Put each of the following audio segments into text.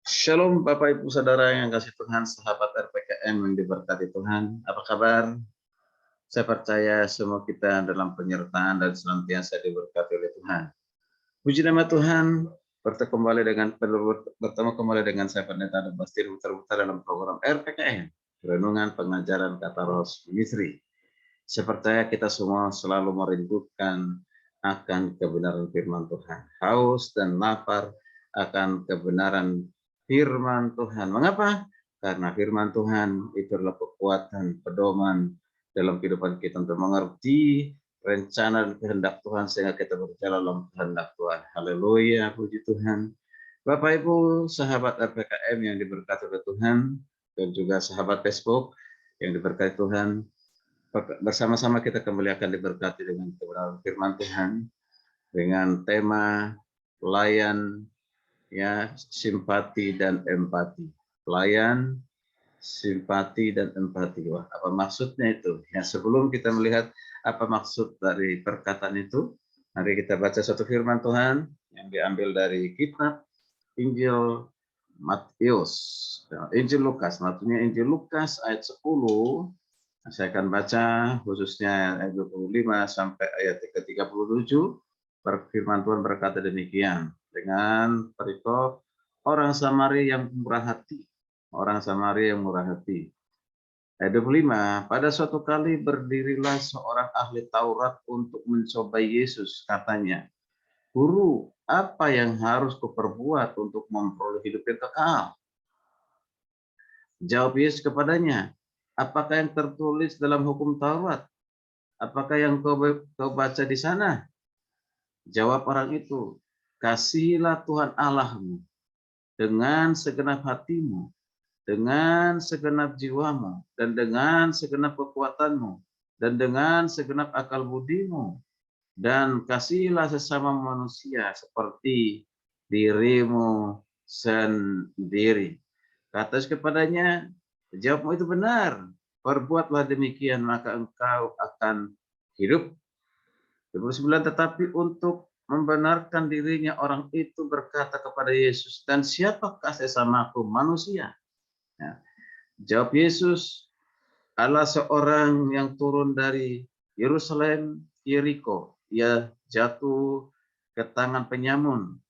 Shalom Bapak Ibu Saudara yang kasih Tuhan, sahabat RPKM yang diberkati Tuhan. Apa kabar? Saya percaya semua kita dalam penyertaan dan senantiasa diberkati oleh Tuhan. Puji nama Tuhan, bertemu kembali dengan saya Pendeta dan Bastir Putar dalam program RPKM, Renungan Pengajaran Kata Roh Ministry. Saya percaya kita semua selalu merindukan akan kebenaran firman Tuhan. Haus dan lapar akan kebenaran firman Tuhan. Mengapa? Karena firman Tuhan itu adalah kekuatan, pedoman dalam kehidupan kita untuk mengerti rencana dan kehendak Tuhan sehingga kita berjalan dalam kehendak Tuhan. Haleluya, puji Tuhan. Bapak Ibu, sahabat RPKM yang diberkati oleh Tuhan, dan juga sahabat Facebook yang diberkati Tuhan, bersama-sama kita kembali akan diberkati dengan kebenaran firman Tuhan dengan tema pelayan, ya, simpati dan empati. Pelayan, simpati dan empati. Wah, apa maksudnya itu? Ya, sebelum kita melihat apa maksud dari perkataan itu, mari kita baca satu firman Tuhan yang diambil dari kitab Injil Matius, Injil Lukas, maksudnya Injil Lukas ayat 10. Saya akan baca khususnya ayat 25 sampai ayat ke-37. Firman Tuhan berkata demikian, dengan perikop orang Samaria yang murah hati. Orang Samaria yang murah hati. Ayat 25, pada suatu kali berdirilah seorang ahli Taurat untuk mencobai Yesus. Katanya, Guru, apa yang harus kuperbuat untuk memperoleh hidup yang kekal? Jawab Yesus kepadanya, apakah yang tertulis dalam hukum Taurat? Apakah yang kau baca di sana? Jawab orang itu, kasihilah Tuhan Allahmu dengan segenap hatimu, dengan segenap jiwamu, dan dengan segenap kekuatanmu, dan dengan segenap akal budimu, dan kasihilah sesama manusia seperti dirimu sendiri. Kata kepadanya, jawabmu itu benar, perbuatlah demikian maka engkau akan hidup. 29, tetapi untuk membenarkan dirinya orang itu berkata kepada Yesus, dan siapakah sesamaku manusia? Ya. Jawab Yesus, adalah seorang yang turun dari Yerusalem, Yeriko. Ia jatuh ke tangan penyamun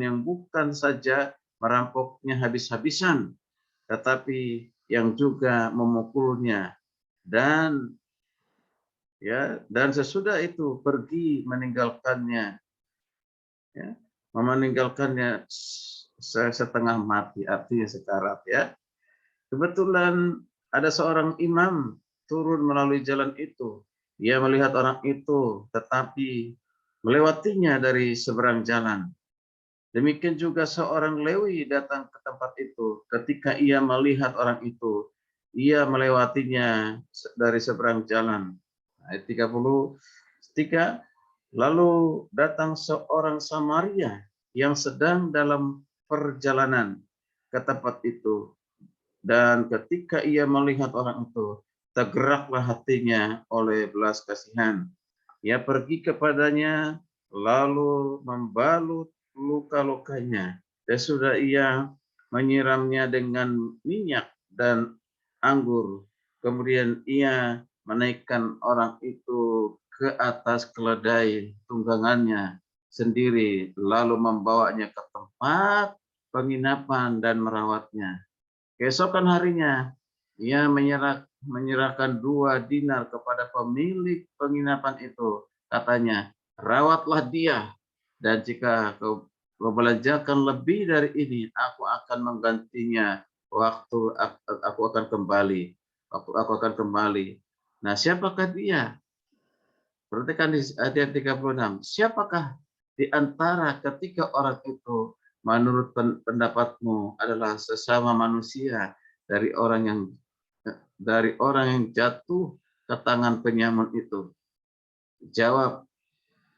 yang bukan saja merampoknya habis-habisan, tetapi yang juga memukulnya, dan sesudah itu pergi meninggalkannya, ya, meninggalkannya setengah mati, artinya sekarat, ya. Kebetulan ada seorang imam turun melalui jalan itu. Ia melihat orang itu, tetapi melewatinya dari seberang jalan. Demikian juga seorang Lewi datang ke tempat itu. Ketika ia melihat orang itu, ia melewatinya dari seberang jalan. Ayat 33, lalu datang seorang Samaria yang sedang dalam perjalanan ke tempat itu. Dan ketika ia melihat orang itu, tergeraklah hatinya oleh belas kasihan. Ia pergi kepadanya, lalu membalut luka-lukanya. Dan sudah ia menyiramnya dengan minyak dan anggur. Kemudian ia menaikkan orang itu ke atas keledai tunggangannya sendiri, lalu membawanya ke tempat penginapan dan merawatnya. Keesokan harinya, ia menyerahkan 2 dinar kepada pemilik penginapan itu. Katanya, rawatlah dia, dan jika kau belanjakan lebih dari ini, aku akan menggantinya waktu aku akan kembali. Waktu aku akan kembali. Nah, siapakah dia? Perhatikan di ayat 36. Siapakah di antara ketiga orang itu menurut pendapatmu adalah sesama manusia dari orang yang jatuh ke tangan penyamun itu? Jawab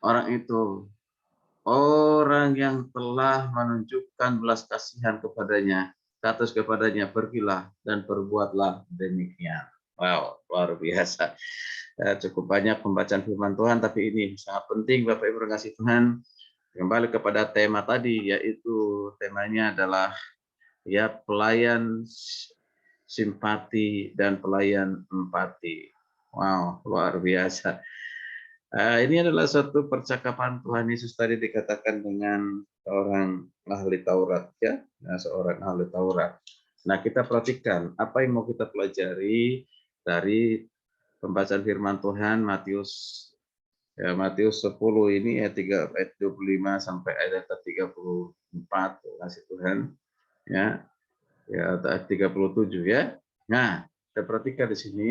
orang itu, orang yang telah menunjukkan belas kasihan kepadanya. Kata kepadanya, pergilah dan perbuatlah demikian. Wow, luar biasa. Cukup banyak pembacaan firman Tuhan, tapi ini sangat penting Bapak Ibu kasih Tuhan. Kembali kepada tema tadi, yaitu temanya adalah ya pelayan simpati dan pelayan empati. Wow, luar biasa. Ini adalah suatu percakapan Tuhan Yesus tadi dikatakan dengan seorang ahli Taurat, ya, seorang ahli Taurat. Nah, kita perhatikan apa yang mau kita pelajari dari pembacaan firman Tuhan Matius, ya, Matius 10 ini ayat 3 ayat 25 sampai ayat 34, kasih Tuhan, ya. Ya, ayat 37 ya. Nah, kita perhatikan di sini.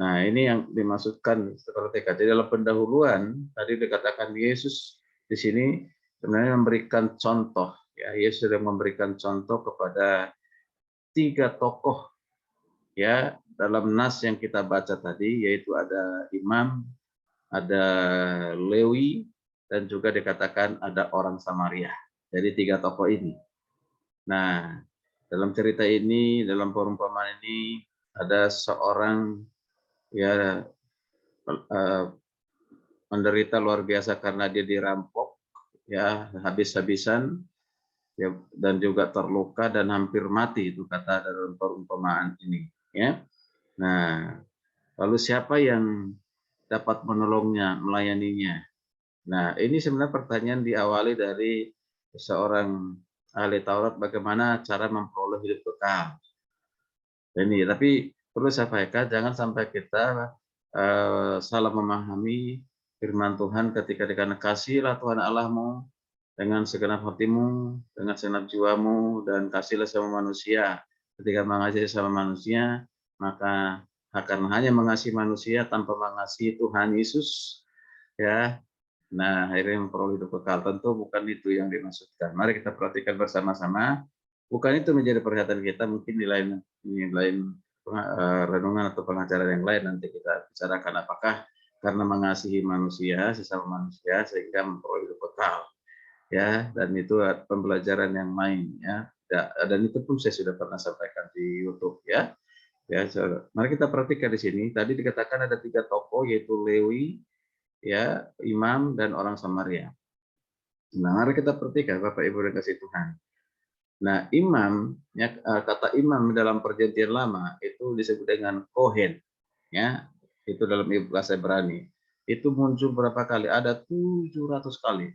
Nah, ini yang dimaksudkan seperti tadi dalam pendahuluan tadi dikatakan Yesus di sini sebenarnya memberikan contoh, ya. Yesus sudah memberikan contoh kepada 3 tokoh, ya, dalam nas yang kita baca tadi, yaitu ada imam, ada Lewi, dan juga dikatakan ada orang Samaria. Jadi 3 tokoh ini. Nah, dalam cerita ini, dalam perumpamaan ini ada seorang, ya, menderita luar biasa karena dia dirampok, ya, habis-habisan, ya, dan juga terluka dan hampir mati, itu kata dalam perumpamaan ini, ya. Nah, lalu siapa yang dapat menolongnya, melayaninya? Nah, ini sebenarnya pertanyaan diawali dari seorang ahli Taurat, bagaimana cara memperoleh hidup kekal. Ini, tapi perlu saya sampaikan, jangan sampai kita salah memahami firman Tuhan ketika dikatakan kasihlah Tuhan Allahmu dengan segenap hatimu, dengan segenap jiwamu, dan kasihlah sama manusia. Ketika mengasihi sama manusia, maka akan hanya mengasihi manusia tanpa mengasihi Tuhan Yesus, ya. Nah, akhirnya memperoleh hidup kekal. Tentu bukan itu yang dimaksudkan. Mari kita perhatikan bersama-sama. Bukan itu menjadi perhatian kita, mungkin di lain renungan atau pengajaran yang lain nanti kita bicarakan apakah karena mengasihi manusia, sesama manusia, sehingga memperoleh hidup kekal, ya. Dan itu pembelajaran yang lain, ya. Dan itu pun saya sudah pernah sampaikan di YouTube, ya. Ya, mari kita perhatikan di sini. Tadi dikatakan ada 3 tokoh, yaitu Lewi, ya, imam, dan orang Samaria. Nah, mari kita perhatikan Bapak Ibu dan kasih Tuhan. Nah, imam, ya, kata imam dalam perjanjian lama itu disebut dengan kohen, ya. Itu dalam bahasa Ibrani. Itu muncul berapa kali? Ada 700 kali.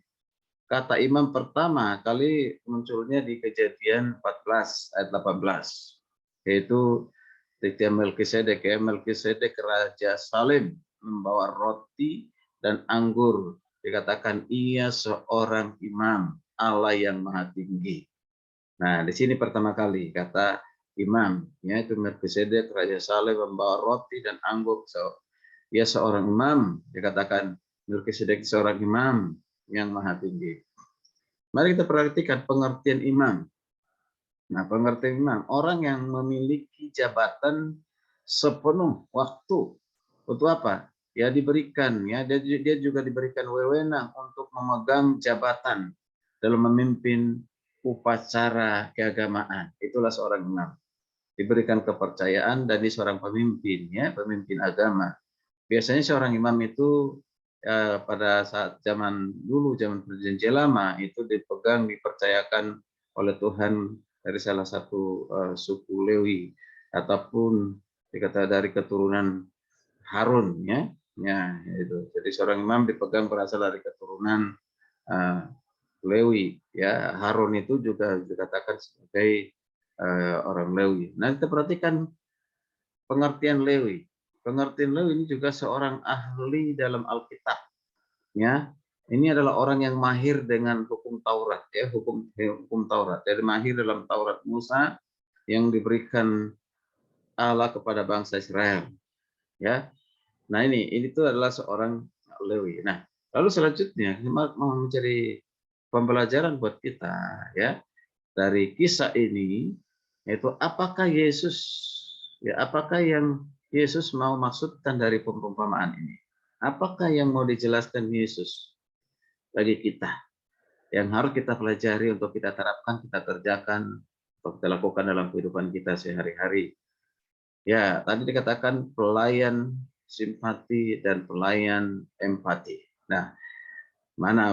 Kata imam pertama kali munculnya di Kejadian 14 ayat 18. Yaitu ketika Melkisedek, ya, Melkisedek raja Salem membawa roti dan anggur, dikatakan ia seorang imam Allah yang maha tinggi. Nah, di sini pertama kali kata imam, ya, itu Melkisedek raja Salem membawa roti dan anggur. Ia seorang imam, dikatakan Melkisedek seorang imam yang maha tinggi. Mari kita perhatikan pengertian imam. Nah, pengertian imam, orang yang memiliki jabatan sepenuh waktu. Untuk apa? Ya, diberikan, ya, dia juga diberikan wewenang untuk memegang jabatan dalam memimpin upacara keagamaan. Itulah seorang imam. Diberikan kepercayaan dan dia seorang pemimpin, ya, pemimpin agama. Biasanya seorang imam itu pada saat zaman dulu, zaman perjanjian lama, itu dipercayakan oleh Tuhan dari salah satu suku Lewi ataupun dikata dari keturunan Harun, ya. Ya, itu. Jadi seorang imam dipegang berasal dari keturunan Lewi, ya. Harun itu juga dikatakan sebagai orang Lewi. Nah, kita perhatikan pengertian Lewi. Pengertian Lewi ini juga seorang ahli dalam Alkitab, ya. Ini adalah orang yang mahir dengan hukum Taurat, ya, hukum Taurat. Jadi mahir dalam Taurat Musa yang diberikan Allah kepada bangsa Israel, ya. Nah, ini itu adalah seorang Lewi. Nah, lalu selanjutnya mau mencari pembelajaran buat kita, ya, dari kisah ini, yaitu apakah Yesus, ya, apakah yang Yesus mau maksudkan dari perumpamaan ini? Apakah yang mau dijelaskan Yesus bagi kita yang harus kita pelajari untuk kita terapkan, kita kerjakan, untuk kita lakukan dalam kehidupan kita sehari-hari? Ya, tadi dikatakan pelayan simpati dan pelayan empati. Nah,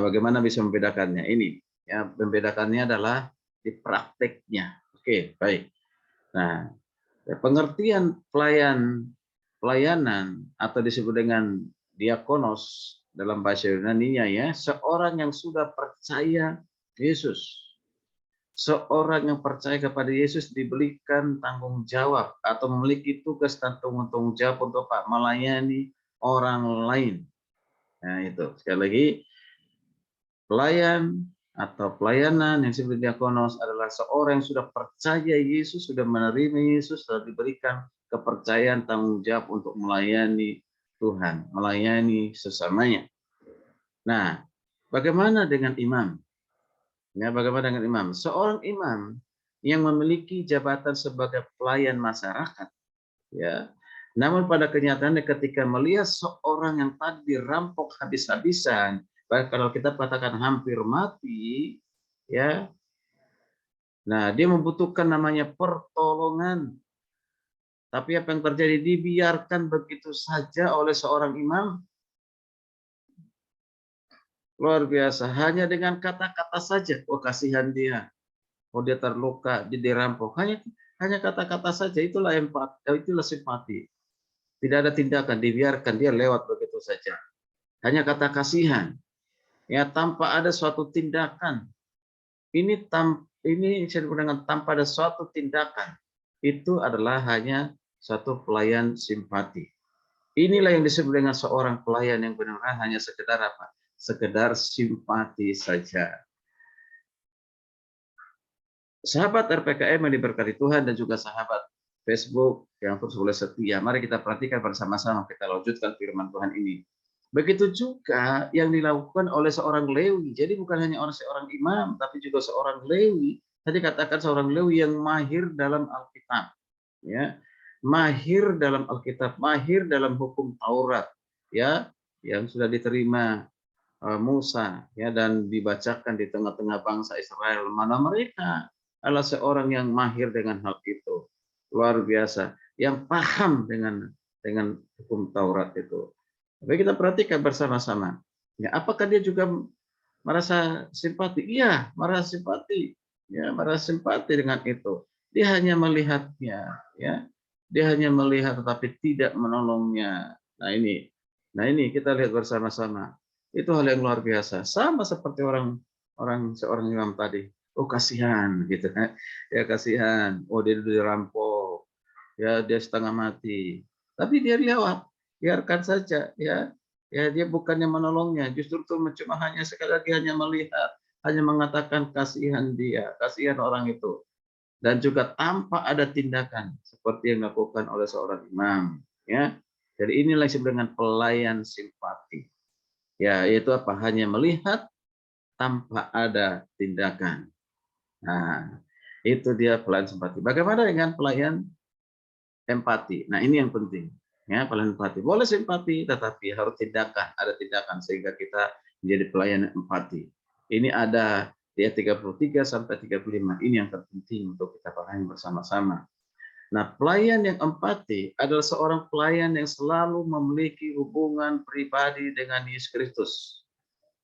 bagaimana bisa membedakannya? Ini, ya, membedakannya adalah di prakteknya. Oke, baik. Nah, pengertian pelayanan atau disebut dengan diakonos dalam bahasa Yunani-nya ya, seorang yang sudah percaya Yesus. Seorang yang percaya kepada Yesus diberikan tanggung jawab atau memiliki tugas dan tanggung jawab untuk apa? Melayani orang lain. Nah, itu. Sekali lagi, pelayan atau pelayanan yang disebut diakonos adalah seorang yang sudah percaya Yesus, sudah menerima Yesus, sudah diberikan kepercayaan tanggung jawab untuk melayani Tuhan, melayani sesamanya. Nah, bagaimana dengan imam? Ya, bagaimana dengan imam? Seorang imam yang memiliki jabatan sebagai pelayan masyarakat, ya. Namun pada kenyataannya ketika melihat seorang yang tadi dirampok habis-habisan, baik kalau kita katakan hampir mati, ya. Nah, dia membutuhkan namanya pertolongan. Tapi apa yang terjadi? Dibiarkan begitu saja oleh seorang imam. Luar biasa. Hanya dengan kata-kata saja. Oh, kasihan dia. Oh, dia terluka, dia dirampok. Hanya kata-kata saja. Itulah empati, itulah simpati. Tidak ada tindakan, dibiarkan dia lewat begitu saja. Hanya kata kasihan. Ya, tanpa ada suatu tindakan. Ini saya dengan tanpa ada suatu tindakan. Itu adalah hanya satu pelayan simpati. Inilah yang disebut dengan seorang pelayan yang benar-benar hanya sekedar apa? Sekedar simpati saja. Sahabat RPKM yang diberkati Tuhan dan juga sahabat Facebook yang terus boleh setia. Mari kita perhatikan bersama-sama, kita lanjutkan firman Tuhan ini. Begitu juga yang dilakukan oleh seorang Lewi. Jadi bukan hanya seorang imam, tapi juga seorang Lewi. Tadi katakan seorang Lewi yang mahir dalam Alkitab. Ya, mahir dalam Alkitab, mahir dalam hukum Taurat. Ya, yang sudah diterima Musa ya dan dibacakan di tengah-tengah bangsa Israel. Mana mereka adalah seorang yang mahir dengan hal itu, luar biasa, yang paham dengan hukum Taurat itu. Tapi kita perhatikan bersama-sama. Ya, apakah dia juga merasa simpati? Iya, merasa simpati. Ya, merasa simpati dengan itu. Dia hanya melihatnya, ya. Dia hanya melihat tetapi tidak menolongnya. Nah ini kita lihat bersama-sama. Itu hal yang luar biasa. Sama seperti seorang imam tadi. Oh, kasihan gitu kan. Ya, kasihan. Oh, dia dirampok. Ya, dia setengah mati. Tapi dia lewat. Biarkan saja ya. Ya, dia bukannya menolongnya, justru itu cuma hanya sekali lagi hanya melihat, hanya mengatakan kasihan dia, kasihan orang itu. Dan juga tanpa ada tindakan seperti yang dilakukan oleh seorang imam, ya. Jadi inilah yang disebut dengan pelayan simpati. Ya, yaitu apa? Hanya melihat tanpa ada tindakan. Nah, itu dia pelayan simpati. Bagaimana dengan pelayan empati? Nah, ini yang penting. Ya, pelayan empati. Boleh simpati, tetapi harus tindakan. Ada tindakan sehingga kita menjadi pelayan empati. Ini ada di ayat 33 sampai 35. Ini yang terpenting untuk kita pahami bersama-sama. Nah, pelayan yang empati adalah seorang pelayan yang selalu memiliki hubungan pribadi dengan Yesus Kristus.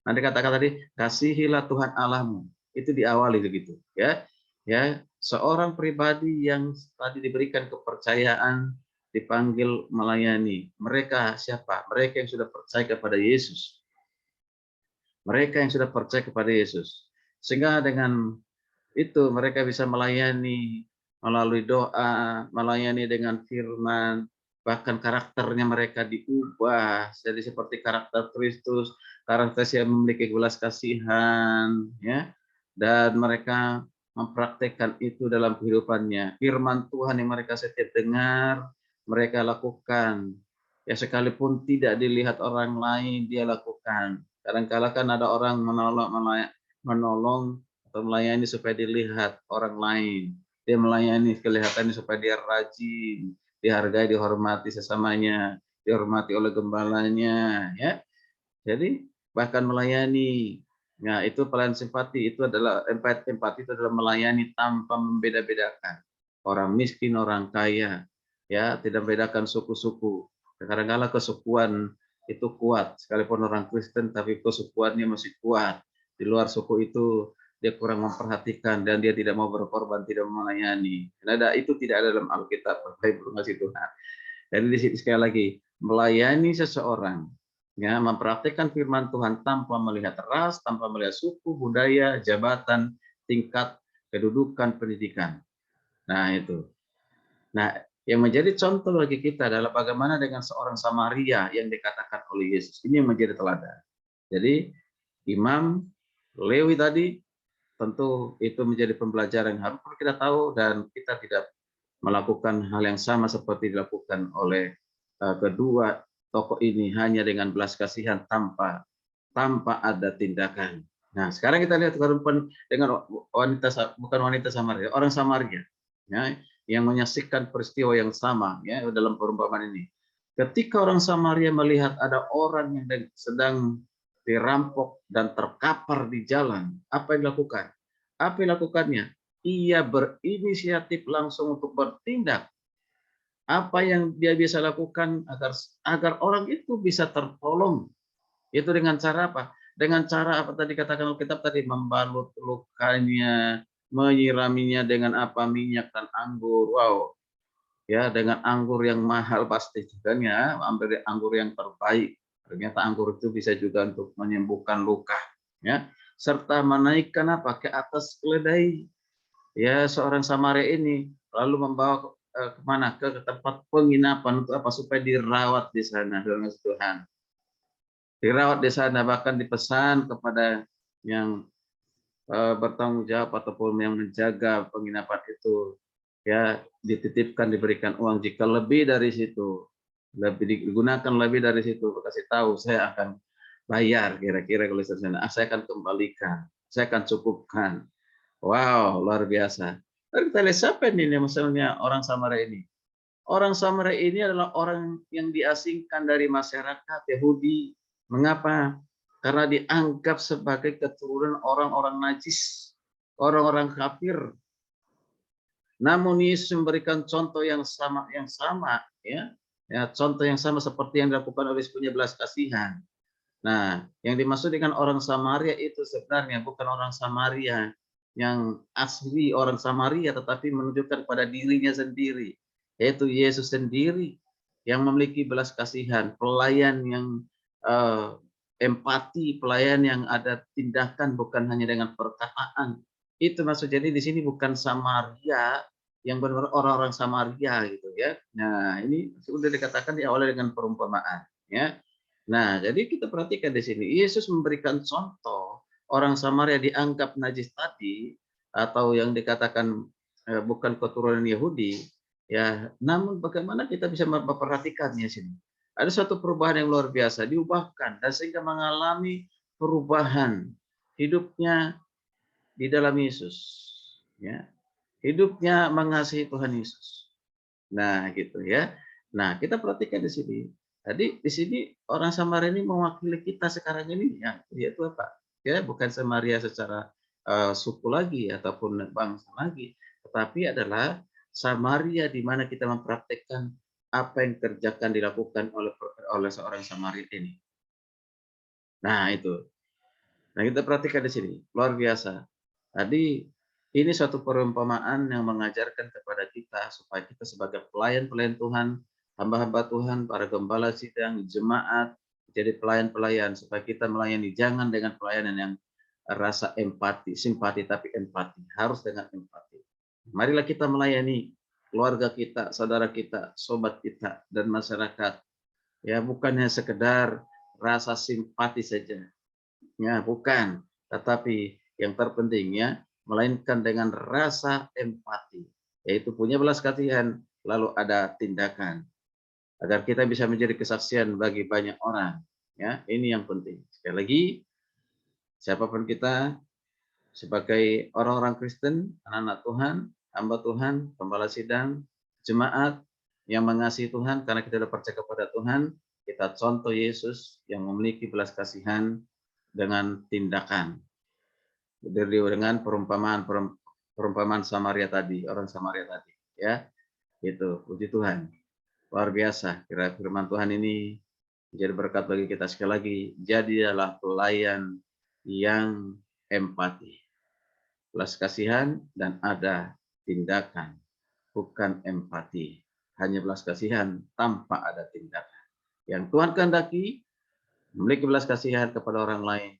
Nanti kata-kata tadi, kasihilah Tuhan Allahmu. Itu diawali begitu, ya. Ya, seorang pribadi yang tadi diberikan kepercayaan dipanggil melayani. Mereka siapa? Mereka yang sudah percaya kepada Yesus. Mereka yang sudah percaya kepada Yesus. Sehingga dengan itu mereka bisa melayani melalui doa, melayani dengan firman, bahkan karakternya mereka diubah jadi seperti karakter Kristus, karakter yang memiliki belas kasihan, ya, dan mereka mempraktekkan itu dalam kehidupannya. Firman Tuhan yang mereka setiap dengar, mereka lakukan. Ya, sekalipun tidak dilihat orang lain, dia lakukan. Kadang-kala kan ada orang menolong atau melayani supaya dilihat orang lain. Dia melayani kelihatannya supaya dia rajin, dihargai, dihormati sesamanya, dihormati oleh gembalanya, ya. Jadi bahkan melayani. Nah, itu pelayan simpati, itu adalah empati itu adalah melayani tanpa membeda-bedakan. Orang miskin, orang kaya, ya, tidak membedakan suku-suku. Kadang-kala kesukuan itu kuat, sekalipun orang Kristen tapi kesukuannya masih kuat. Di luar suku itu dia kurang memperhatikan, dan dia tidak mau berkorban, tidak mau melayani. Itu tidak ada dalam Alkitab, Bapak Ibu kasih Tuhan. Jadi di sini sekali lagi, melayani seseorang, ya, mempraktikkan firman Tuhan tanpa melihat ras, tanpa melihat suku, budaya, jabatan, tingkat kedudukan, pendidikan. Nah, itu. Nah, yang menjadi contoh bagi kita adalah bagaimana dengan seorang Samaria yang dikatakan oleh Yesus. Ini yang menjadi teladan. Jadi, Imam Lewi tadi tentu itu menjadi pembelajaran yang harus kita tahu, dan kita tidak melakukan hal yang sama seperti dilakukan oleh kedua tokoh ini, hanya dengan belas kasihan tanpa ada tindakan. Nah, sekarang kita lihat dengan wanita, bukan wanita Samaria, orang Samaria, ya, yang menyaksikan peristiwa yang sama, ya, dalam perumpamaan ini. Ketika orang Samaria melihat ada orang yang sedang dirampok dan terkapar di jalan, apa yang dilakukan? Apa yang dilakukannya? Ia berinisiatif langsung untuk bertindak. Apa yang dia bisa lakukan agar orang itu bisa tertolong? Itu dengan cara apa? Dengan cara apa tadi katakan Alkitab tadi, membalut lukanya, menyiraminya dengan apa? Minyak dan anggur. Wow. Ya, dengan anggur yang mahal pasti kan, ya, ambil anggur yang terbaik. Ternyata anggur itu bisa juga untuk menyembuhkan luka, ya. Serta menaikkan apa? Ke atas keledai, ya, seorang Samaria ini, lalu membawa kemana? Ke tempat penginapan untuk apa? Supaya dirawat di sana dengan Tuhan. Dirawat di sana, bahkan dipesan kepada yang bertanggung jawab ataupun yang menjaga penginapan itu, ya, dititipkan, diberikan uang. Jika lebih dari situ, lebih digunakan lebih dari situ, kasih tahu, saya akan bayar, kira-kira kalau di sana. Saya akan kembalikan, saya akan cukupkan. Wow, luar biasa. Lalu kita lihat siapa ini, misalnya orang Samaria ini. Orang Samaria ini adalah orang yang diasingkan dari masyarakat Yahudi. Mengapa? Karena dianggap sebagai keturunan orang-orang najis, orang-orang kafir. Namun Yesus memberikan contoh yang sama, ya, contoh yang sama seperti yang dilakukan oleh punya belas kasihan. Nah, yang dimaksud dengan orang Samaria itu sebenarnya bukan orang Samaria yang asli orang Samaria, tetapi menunjukkan pada dirinya sendiri, yaitu Yesus sendiri yang memiliki belas kasihan, pelayan yang empati, pelayan yang ada tindakan, bukan hanya dengan perkataan. Itu maksud, jadi di sini bukan Samaria yang benar orang-orang Samaria gitu, ya. Nah, ini sudah dikatakan diawali dengan perumpamaan, ya. Nah, jadi kita perhatikan di sini, Yesus memberikan contoh orang Samaria dianggap najis tadi, atau yang dikatakan bukan keturunan Yahudi, ya. Namun bagaimana kita bisa memperhatikannya sini? Ada satu perubahan yang luar biasa, diubahkan dan sehingga mengalami perubahan hidupnya di dalam Yesus, ya. Hidupnya mengasihi Tuhan Yesus. Nah, gitu, ya. Nah, kita perhatikan di sini. Tadi di sini orang Samaria ini mewakili kita sekarang ini, ya, yaitu apa? Ya, bukan Samaria secara suku lagi ataupun bangsa lagi, tetapi adalah Samaria di mana kita mempraktekkan apa yang dilakukan oleh seorang Samaria ini. Nah, itu. Nah, kita perhatikan di sini, luar biasa. Tadi ini suatu perumpamaan yang mengajarkan kepada kita supaya kita sebagai pelayan-pelayan Tuhan, hamba-hamba Tuhan, para gembala sidang, jemaat, jadi pelayan-pelayan supaya kita melayani, jangan dengan pelayanan yang rasa empati, simpati, tapi empati, harus dengan empati. Marilah kita melayani keluarga kita, saudara kita, sobat kita, dan masyarakat. Ya, bukannya sekedar rasa simpati saja. Ya, bukan, tetapi yang terpenting, ya, melainkan dengan rasa empati, yaitu punya belas kasihan, lalu ada tindakan, agar kita bisa menjadi kesaksian bagi banyak orang. Ya, ini yang penting. Sekali lagi, siapapun kita sebagai orang-orang Kristen, anak-anak Tuhan, hamba Tuhan, pembala sidang, jemaat yang mengasihi Tuhan, karena kita sudah percaya kepada Tuhan, kita contoh Yesus yang memiliki belas kasihan dengan tindakan. Dengan perumpamaan Samaria tadi, orang Samaria tadi, ya. Itu, puji Tuhan. Luar biasa. Kira firman Tuhan ini menjadi berkat bagi kita. Sekali lagi, jadilah pelayan yang empati. belas kasihan, dan ada tindakan, bukan empati. Hanya belas kasihan tanpa ada tindakan. Yang Tuhan kehendaki, memiliki belas kasihan kepada orang lain,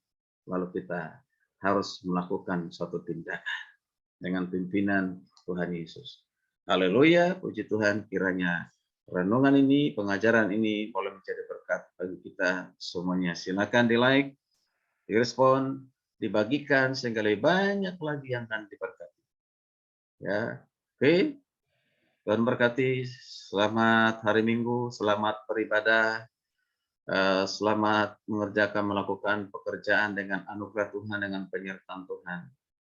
lalu kita harus melakukan suatu tindakan dengan pimpinan Tuhan Yesus. Haleluya, puji Tuhan, kiranya renungan ini, pengajaran ini boleh menjadi berkat bagi kita semuanya. Silakan di-like, direspon, dibagikan sehingga lebih banyak lagi yang akan diberkati. Ya, oke. Tuhan berkati. Selamat hari Minggu, selamat beribadah, selamat mengerjakan melakukan pekerjaan dengan anugerah Tuhan, dengan penyertaan Tuhan.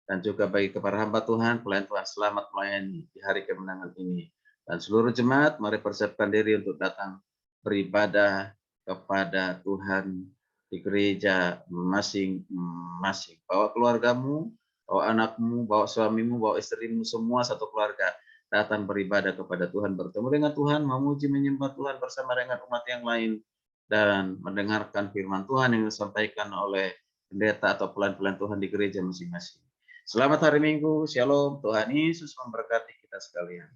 Dan juga bagi kepada hamba Tuhan, pelayan Tuhan, selamat melayani di hari kemenangan ini. Dan seluruh jemaat, mari persiapkan diri untuk datang beribadah kepada Tuhan di gereja masing-masing. Bawa keluargamu, bawa anakmu, bawa suamimu, bawa istrimu, semua satu keluarga datang beribadah kepada Tuhan, bertemu dengan Tuhan, memuji menyembah Tuhan bersama dengan umat yang lain, dan mendengarkan firman Tuhan yang disampaikan oleh pendeta atau pelayan-pelayan Tuhan di gereja masing-masing. Selamat hari Minggu, Shalom, Tuhan Yesus memberkati kita sekalian.